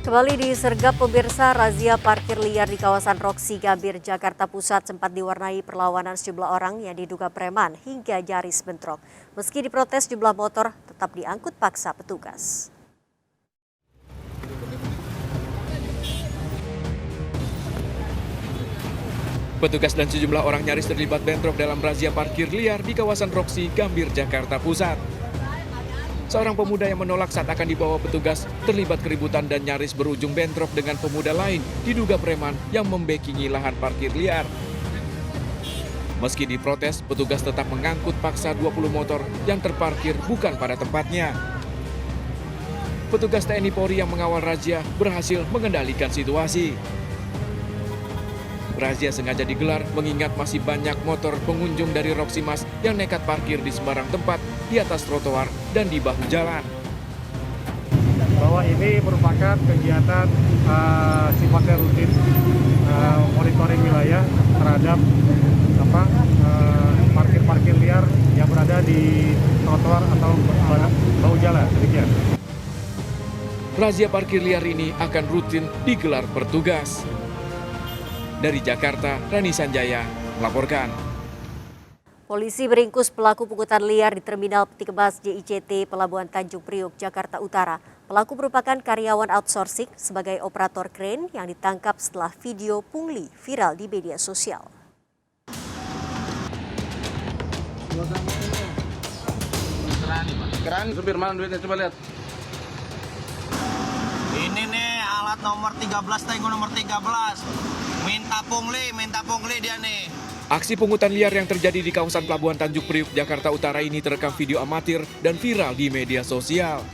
Kembali disergap pemirsa, razia parkir liar di kawasan Roksi Gambir, Jakarta Pusat sempat diwarnai perlawanan sejumlah orang yang diduga preman hingga nyaris bentrok. Meski diprotes, jumlah motor tetap diangkut paksa petugas. Petugas dan sejumlah orang nyaris terlibat bentrok dalam razia parkir liar di kawasan Roksi Gambir, Jakarta Pusat. Seorang pemuda yang menolak saat akan dibawa petugas terlibat keributan dan nyaris berujung bentrok dengan pemuda lain diduga preman yang membekingi lahan parkir liar. Meski diprotes, petugas tetap mengangkut paksa 20 motor yang terparkir bukan pada tempatnya. Petugas TNI Polri yang mengawal razia berhasil mengendalikan situasi. Razia sengaja digelar mengingat masih banyak motor pengunjung dari Roksimas yang nekat parkir di sembarang tempat, di atas trotoar dan di bahu jalan. Bahwa ini merupakan kegiatan sifatnya rutin, monitoring wilayah terhadap parkir-parkir liar yang berada di trotoar atau bahu jalan, demikian. Razia parkir liar ini akan rutin digelar petugas. Dari Jakarta, Rani Sanjaya melaporkan. Polisi meringkus pelaku pungutan liar di Terminal Peti Kemas JICT Pelabuhan Tanjung Priok, Jakarta Utara. Pelaku merupakan karyawan outsourcing sebagai operator kren yang ditangkap setelah video pungli viral di media sosial. Keran, supir mana duitnya? Coba lihat. Ini nih alat nomor 13, tango nomor 13. Minta pungli dia nih. Aksi pungutan liar yang terjadi di kawasan Pelabuhan Tanjung Priok, Jakarta Utara ini terekam video amatir dan viral di media sosial.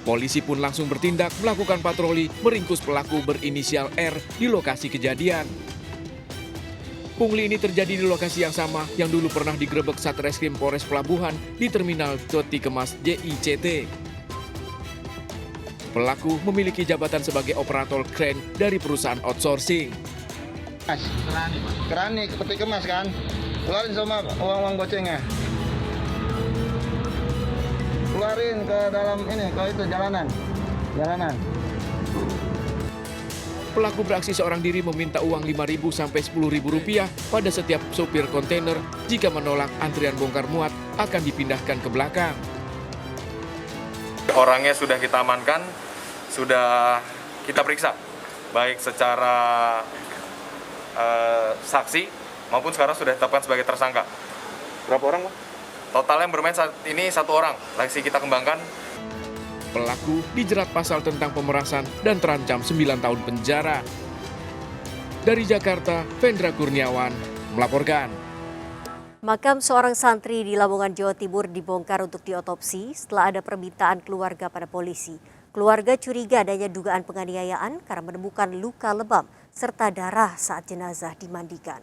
Polisi pun langsung bertindak melakukan patroli meringkus pelaku berinisial R di lokasi kejadian. Pungli ini terjadi di lokasi yang sama yang dulu pernah digerebek Satreskrim Polres Pelabuhan di Terminal Peti Kemas JICT. Pelaku memiliki jabatan sebagai operator kren dari perusahaan outsourcing. Mas, keran nih, peti kemas kan? Keluarin sama uang gocengnya. Keluarin ke dalam ini, ke itu jalanan. Pelaku beraksi seorang diri meminta uang Rp5.000 sampai Rp10.000 pada setiap sopir kontainer. Jika menolak, antrian bongkar muat akan dipindahkan ke belakang. Orangnya sudah kita amankan, sudah kita periksa, baik secara saksi maupun sekarang sudah ditetapkan sebagai tersangka. Berapa orang, Pak? Total yang bermain saat ini 1 orang, lagi kita kembangkan. Pelaku dijerat pasal tentang pemerasan dan terancam 9 tahun penjara. Dari Jakarta, Vendra Kurniawan melaporkan. Makam seorang santri di Lamongan, Jawa Timur dibongkar untuk diotopsi setelah ada permintaan keluarga pada polisi. Keluarga curiga adanya dugaan penganiayaan karena menemukan luka lebam serta darah saat jenazah dimandikan.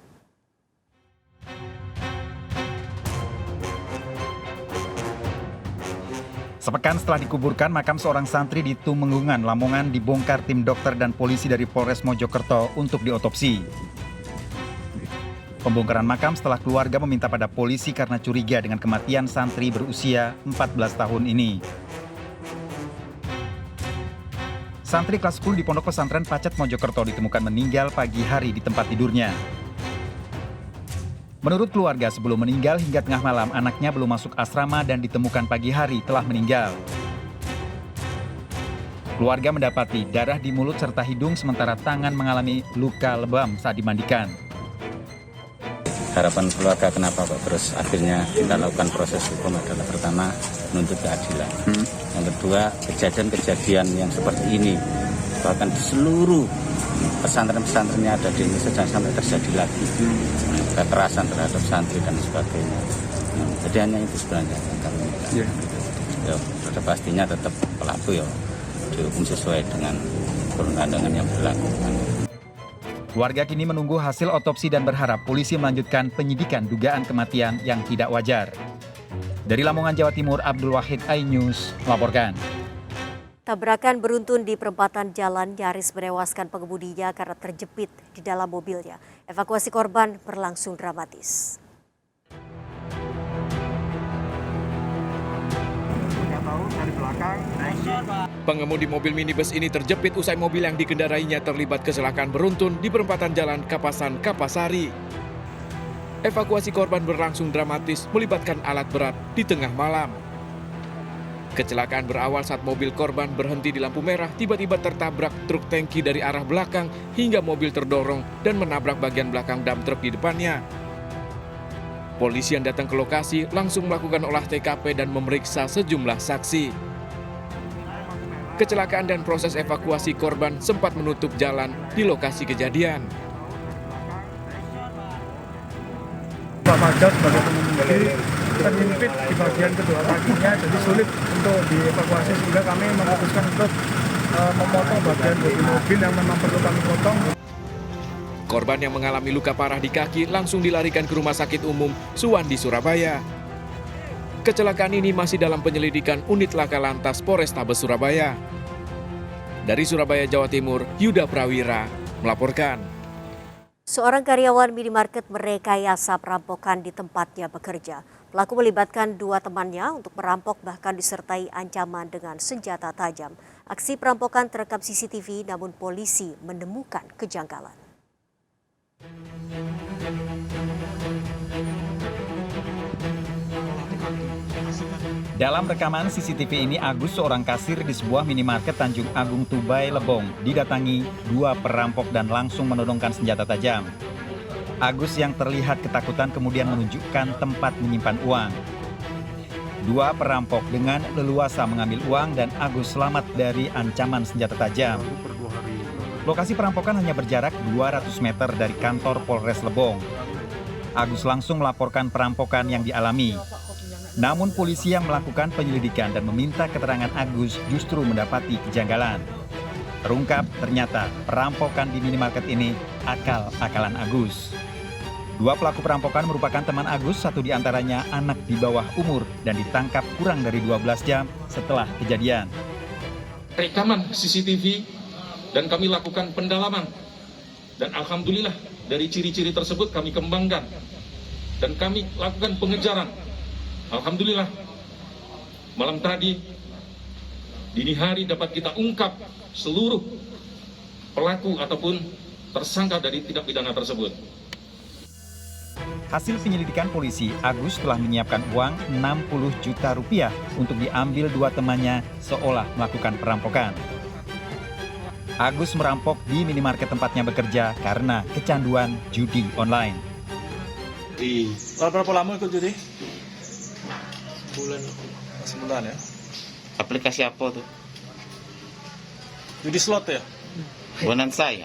Sepekan setelah dikuburkan, makam seorang santri di Tumenggungan, Lamongan dibongkar tim dokter dan polisi dari Polres Mojokerto untuk diotopsi. Pembongkaran makam setelah keluarga meminta pada polisi karena curiga dengan kematian santri berusia 14 tahun ini. Santri kelas 10 di Pondok Pesantren Pacet Mojokerto ditemukan meninggal pagi hari di tempat tidurnya. Menurut keluarga, sebelum meninggal hingga tengah malam, anaknya belum masuk asrama dan ditemukan pagi hari telah meninggal. Keluarga mendapati darah di mulut serta hidung sementara tangan mengalami luka lebam saat dimandikan. Harapan keluarga kenapa Pak terus akhirnya kita lakukan proses hukum adalah pertama menuntut keadilan. Yang kedua, kejadian-kejadian yang seperti ini bahkan di seluruh pesantren-pesantren yang ada di Indonesia jangan sampai terjadi lagi kekerasan terhadap santri dan sebagainya. Jadi hanya itu sebenarnya yang kami minta. Ya, pada pastinya tetap pelaku ya dihukum sesuai dengan perundang-undangan yang berlaku. Keluarga kini menunggu hasil otopsi dan berharap polisi melanjutkan penyidikan dugaan kematian yang tidak wajar. Dari Lamongan, Jawa Timur, Abdul Wahid, iNews melaporkan. Tabrakan beruntun di perempatan jalan nyaris menewaskan pengemudinya karena terjepit di dalam mobilnya. Evakuasi korban berlangsung dramatis. Pengemudi mobil minibus ini terjepit usai mobil yang dikendarainya terlibat kecelakaan beruntun di perempatan Jalan Kapasan Kapasari. Evakuasi korban berlangsung dramatis melibatkan alat berat di tengah malam. Kecelakaan berawal saat mobil korban berhenti di lampu merah tiba-tiba tertabrak truk tangki dari arah belakang hingga mobil terdorong dan menabrak bagian belakang dam truk di depannya. Polisi yang datang ke lokasi langsung melakukan olah TKP dan memeriksa sejumlah saksi. Kecelakaan dan proses evakuasi korban sempat menutup jalan di lokasi kejadian. Bapak Jal sebagai pengemudi terhimpit di bagian kedua kakinya, jadi sulit untuk dievakuasi sehingga kami memutuskan untuk memotong bagian bodi mobil yang memang perlu kami potong. Korban yang mengalami luka parah di kaki langsung dilarikan ke Rumah Sakit Umum Suwandi, Surabaya. Kecelakaan ini masih dalam penyelidikan Unit Laka Lantas Polrestabes Surabaya. Dari Surabaya, Jawa Timur, Yuda Prawira melaporkan. Seorang karyawan minimarket merekayasa perampokan di tempatnya bekerja. Pelaku melibatkan dua temannya untuk merampok bahkan disertai ancaman dengan senjata tajam. Aksi perampokan terekam CCTV namun polisi menemukan kejanggalan. Dalam rekaman CCTV ini, Agus, seorang kasir di sebuah minimarket Tanjung Agung, Tubai, Lebong, didatangi dua perampok dan langsung menodongkan senjata tajam. Agus yang terlihat ketakutan kemudian menunjukkan tempat menyimpan uang. Dua perampok dengan leluasa mengambil uang dan Agus selamat dari ancaman senjata tajam. Lokasi perampokan hanya berjarak 200 meter dari kantor Polres Lebong. Agus langsung melaporkan perampokan yang dialami. Namun polisi yang melakukan penyelidikan dan meminta keterangan Agus justru mendapati kejanggalan. Terungkap ternyata perampokan di minimarket ini akal-akalan Agus. Dua pelaku perampokan merupakan teman Agus, satu diantaranya anak di bawah umur dan ditangkap kurang dari 12 jam setelah kejadian. Rekaman CCTV dan kami lakukan pendalaman. Dan alhamdulillah dari ciri-ciri tersebut kami kembangkan dan kami lakukan pengejaran. Alhamdulillah, malam tadi, dini hari dapat kita ungkap seluruh pelaku ataupun tersangka dari tindak pidana tersebut. Hasil penyelidikan polisi, Agus telah menyiapkan uang 60 juta rupiah untuk diambil dua temannya seolah melakukan perampokan. Agus merampok di minimarket tempatnya bekerja karena kecanduan judi online. Berapa lama ikut judi? Sebulan ya. Aplikasi apa tuh? Judi slot ya? Bonanza ya?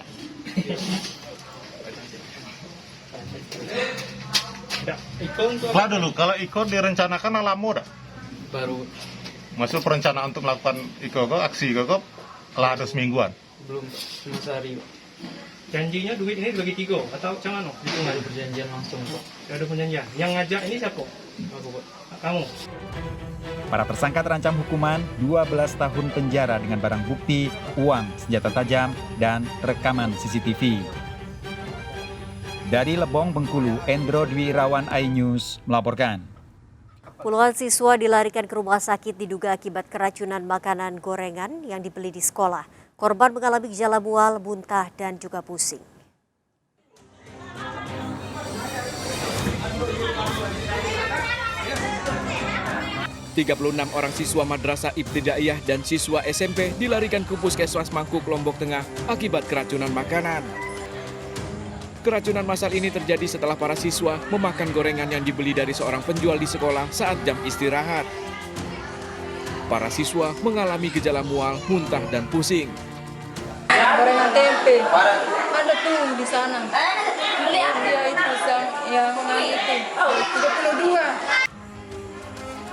Lah dulu, kalau ikut direncanakan lama dah? Baru. Maksud perencanaan untuk melakukan aksi lah ada semingguan? Belum sehari. Janjinya duit ini dibagi 3 atau macam mana? Itu nggak ada perjanjian langsung kok. Ada perjanjian. Yang ngajak ini siapa? Aku kok. Kamu. Para tersangka terancam hukuman 12 tahun penjara dengan barang bukti, uang, senjata tajam, dan rekaman CCTV. Dari Lebong, Bengkulu, Endro Dwi Irawan, iNews melaporkan. Puluhan siswa dilarikan ke rumah sakit diduga akibat keracunan makanan gorengan yang dibeli di sekolah. Korban mengalami gejala mual, muntah, dan juga pusing. ...36 orang siswa Madrasah Ibtidaiyah dan siswa SMP dilarikan ke Puskesmas Mangkuk, Lombok Tengah akibat keracunan makanan. Keracunan massal ini terjadi setelah para siswa memakan gorengan yang dibeli dari seorang penjual di sekolah saat jam istirahat. Para siswa mengalami gejala mual, muntah, dan pusing. Gorengan tempe, ada tuh di sana. Dia itu yang itu 32.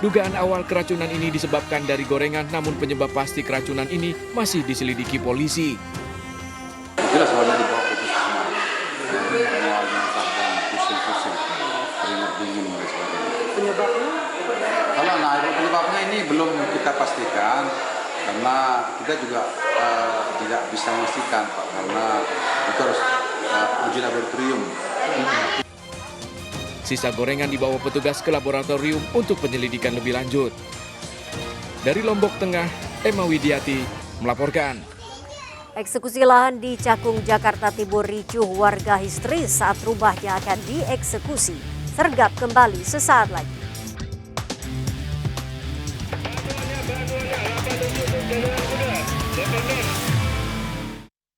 Dugaan awal keracunan ini disebabkan dari gorengan, namun penyebab pasti keracunan ini masih diselidiki polisi. Jelas warna di bawah puskesmas. Mual, muntah, dan pusing-pusing, keringat dingin dan sebagainya. Penyebabnya? Penyebabnya ini belum kita pastikan karena kita juga tidak bisa memastikan, Pak, karena itu harus uji laboratorium. Sisa gorengan dibawa petugas ke laboratorium untuk penyelidikan lebih lanjut. Dari Lombok Tengah, Emma Widiati melaporkan. Eksekusi lahan di Cakung, Jakarta Timur ricuh warga histeris saat rumahnya akan dieksekusi. Sergap kembali sesaat lagi.